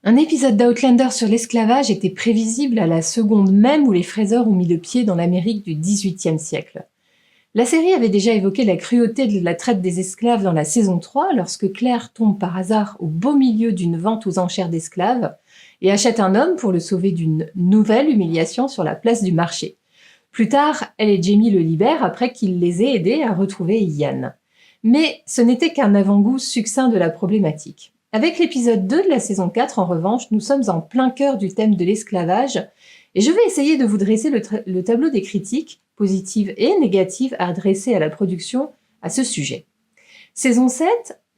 Un épisode d'Outlander sur l'esclavage était prévisible à la seconde même où les fraiseurs ont mis le pied dans l'Amérique du XVIIIe siècle. La série avait déjà évoqué la cruauté de la traite des esclaves dans la saison 3, lorsque Claire tombe par hasard au beau milieu d'une vente aux enchères d'esclaves et achète un homme pour le sauver d'une nouvelle humiliation sur la place du marché. Plus tard, elle et Jamie le libèrent après qu'il les ait aidés à retrouver Ian. Mais ce n'était qu'un avant-goût succinct de la problématique. Avec l'épisode 2 de la saison 4, en revanche, nous sommes en plein cœur du thème de l'esclavage et je vais essayer de vous dresser le tableau des critiques, positives et négatives, à adresser à la production à ce sujet. Saison 7,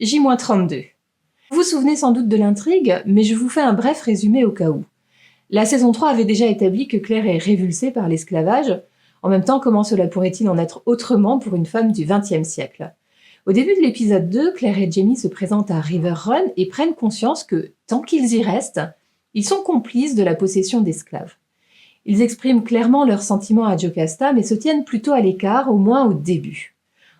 J-32. Vous vous souvenez sans doute de l'intrigue, mais je vous fais un bref résumé au cas où. La saison 3 avait déjà établi que Claire est révulsée par l'esclavage. En même temps, comment cela pourrait-il en être autrement pour une femme du XXe siècle ? Au début de l'épisode 2, Claire et Jamie se présentent à River Run et prennent conscience que, tant qu'ils y restent, ils sont complices de la possession d'esclaves. Ils expriment clairement leurs sentiments à Jocasta, mais se tiennent plutôt à l'écart, au moins au début.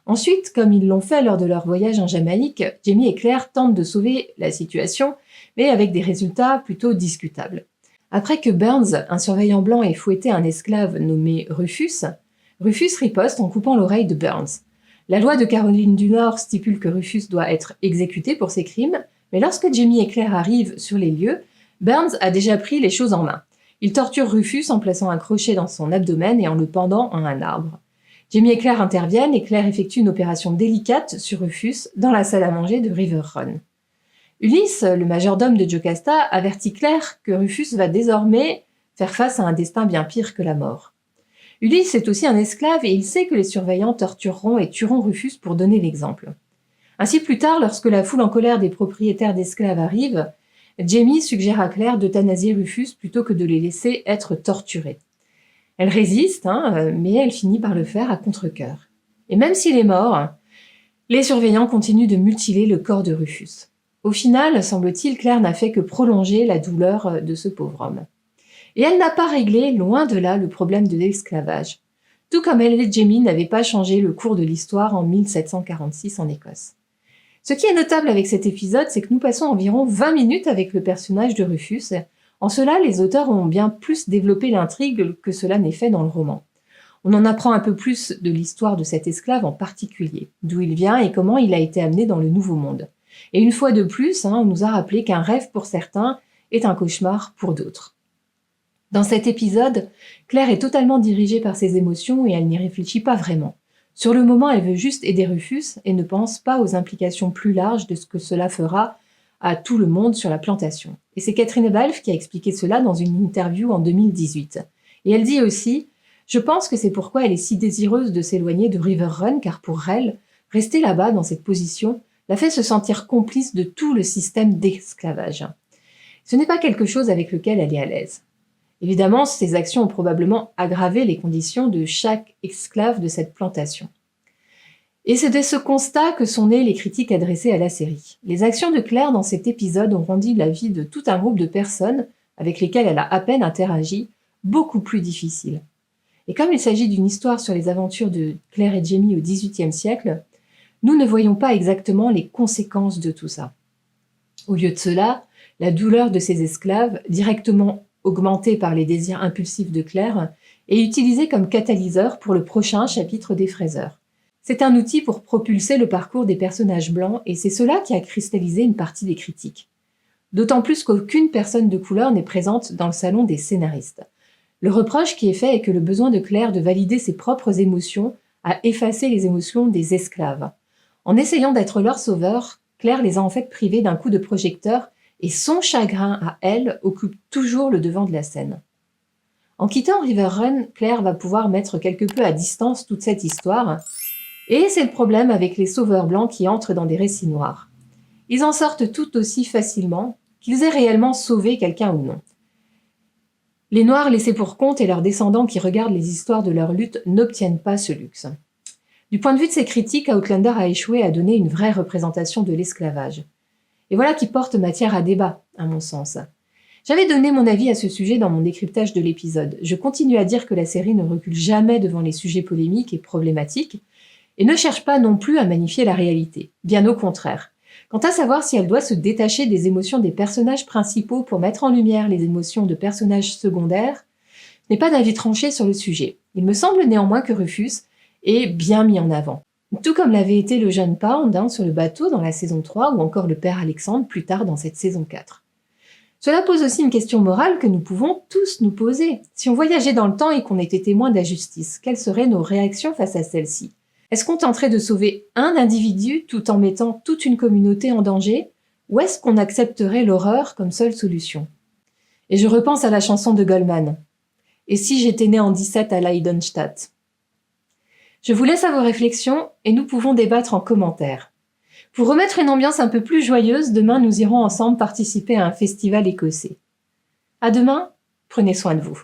Ensuite, comme ils l'ont fait lors de leur voyage en Jamaïque, Jamie et Claire tentent de sauver la situation, mais avec des résultats plutôt discutables. Après que Burns, un surveillant blanc, ait fouetté un esclave nommé Rufus, Rufus riposte en coupant l'oreille de Burns. La loi de Caroline du Nord stipule que Rufus doit être exécuté pour ses crimes, mais lorsque Jamie et Claire arrivent sur les lieux, Burns a déjà pris les choses en main. Il torture Rufus en plaçant un crochet dans son abdomen et en le pendant à un arbre. Jamie et Claire interviennent et Claire effectue une opération délicate sur Rufus dans la salle à manger de River Run. Ulysse, le majordome de Jocasta, avertit Claire que Rufus va désormais faire face à un destin bien pire que la mort. Ulysse est aussi un esclave et il sait que les surveillants tortureront et tueront Rufus pour donner l'exemple. Ainsi, plus tard, lorsque la foule en colère des propriétaires d'esclaves arrive, Jamie suggère à Claire d'euthanasier Rufus plutôt que de les laisser être torturés. Elle résiste, mais elle finit par le faire à contre-cœur. Et même s'il est mort, les surveillants continuent de mutiler le corps de Rufus. Au final, semble-t-il, Claire n'a fait que prolonger la douleur de ce pauvre homme. Et elle n'a pas réglé, loin de là, le problème de l'esclavage. Tout comme elle et Jamie n'avaient pas changé le cours de l'histoire en 1746 en Écosse. Ce qui est notable avec cet épisode, c'est que nous passons environ 20 minutes avec le personnage de Rufus. En cela, les auteurs ont bien plus développé l'intrigue que cela n'est fait dans le roman. On en apprend un peu plus de l'histoire de cet esclave en particulier, d'où il vient et comment il a été amené dans le Nouveau Monde. Et une fois de plus, on nous a rappelé qu'un rêve pour certains est un cauchemar pour d'autres. Dans cet épisode, Claire est totalement dirigée par ses émotions et elle n'y réfléchit pas vraiment. Sur le moment, elle veut juste aider Rufus et ne pense pas aux implications plus larges de ce que cela fera à tout le monde sur la plantation. Et c'est Catherine Balfe qui a expliqué cela dans une interview en 2018. Et elle dit aussi « Je pense que c'est pourquoi elle est si désireuse de s'éloigner de River Run, car pour elle, rester là-bas dans cette position la fait se sentir complice de tout le système d'esclavage. Ce n'est pas quelque chose avec lequel elle est à l'aise. Évidemment, ces actions ont probablement aggravé les conditions de chaque esclave de cette plantation. Et c'est de ce constat que sont nées les critiques adressées à la série. Les actions de Claire dans cet épisode ont rendu la vie de tout un groupe de personnes, avec lesquelles elle a à peine interagi, beaucoup plus difficile. Et comme il s'agit d'une histoire sur les aventures de Claire et Jamie au XVIIIe siècle, nous ne voyons pas exactement les conséquences de tout ça. Au lieu de cela, la douleur de ces esclaves, directement augmentée par les désirs impulsifs de Claire, est utilisée comme catalyseur pour le prochain chapitre des Fraiseurs. C'est un outil pour propulser le parcours des personnages blancs et c'est cela qui a cristallisé une partie des critiques. D'autant plus qu'aucune personne de couleur n'est présente dans le salon des scénaristes. Le reproche qui est fait est que le besoin de Claire de valider ses propres émotions a effacé les émotions des esclaves. En essayant d'être leur sauveur, Claire les a en fait privés d'un coup de projecteur et son chagrin à elle occupe toujours le devant de la scène. En quittant River Run, Claire va pouvoir mettre quelque peu à distance toute cette histoire, et c'est le problème avec les sauveurs blancs qui entrent dans des récits noirs. Ils en sortent tout aussi facilement, qu'ils aient réellement sauvé quelqu'un ou non. Les Noirs laissés pour compte et leurs descendants qui regardent les histoires de leur lutte n'obtiennent pas ce luxe. Du point de vue de ces critiques, Outlander a échoué à donner une vraie représentation de l'esclavage. Et voilà qui porte matière à débat, à mon sens. J'avais donné mon avis à ce sujet dans mon décryptage de l'épisode. Je continue à dire que la série ne recule jamais devant les sujets polémiques et problématiques, et ne cherche pas non plus à magnifier la réalité. Bien au contraire. Quant à savoir si elle doit se détacher des émotions des personnages principaux pour mettre en lumière les émotions de personnages secondaires, je n'ai pas d'avis tranché sur le sujet. Il me semble néanmoins que Rufus est bien mis en avant. Tout comme l'avait été le jeune Pound sur le bateau dans la saison 3 ou encore le père Alexandre plus tard dans cette saison 4. Cela pose aussi une question morale que nous pouvons tous nous poser. Si on voyageait dans le temps et qu'on était témoin d'injustice, quelles seraient nos réactions face à celle-ci ? Est-ce qu'on tenterait de sauver un individu tout en mettant toute une communauté en danger ? Ou est-ce qu'on accepterait l'horreur comme seule solution ? Et je repense à la chanson de Goldman. Et si j'étais né en 17 à Leidenstadt ? Je vous laisse à vos réflexions et nous pouvons débattre en commentaire. Pour remettre une ambiance un peu plus joyeuse, demain nous irons ensemble participer à un festival écossais. À demain, prenez soin de vous.